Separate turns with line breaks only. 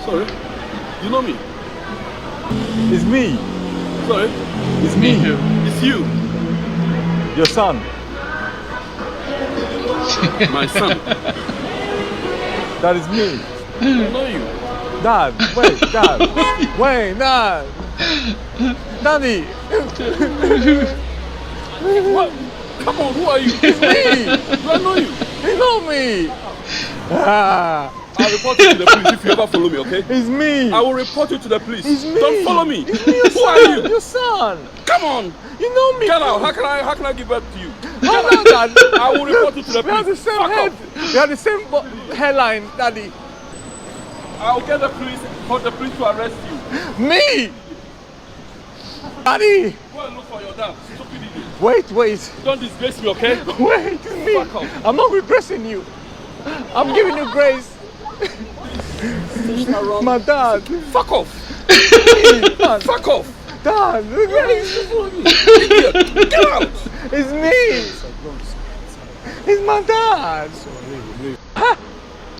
Sorry? You know me?
It's me.
Sorry?
It's me.
It's you.
Your son.
My son.
That is me.
I know you.
Dad, wait, Dad. Wait, Dad. Daddy.
What? Come on, who are you?
It's me.
I know you.
You know me. Ah,
I'll report you to the police if you ever follow me, okay?
it's me.
I will report you to the police.
It's me.
Don't follow me.
It's me, your
Who
son.
are you?
Your son.
Come on.
You know me.
Get out. How can I give birth to you?
How about that?
I will report you to the
We have the
police.
same
Fuck
head.
off.
We have the same hairline, Daddy.
I'll get the police for the police to arrest you.
Me. Daddy.
Go and look for your dad. Stupid idiot.
Wait.
Don't disgrace me, okay?
Wait, it's me.
Fuck off.
I'm not repressing you. I'm giving you grace. My dad.
Fuck off.
Dad.
Fuck off.
Dad, look at
Idiot. Get out.
It's me. It's my dad.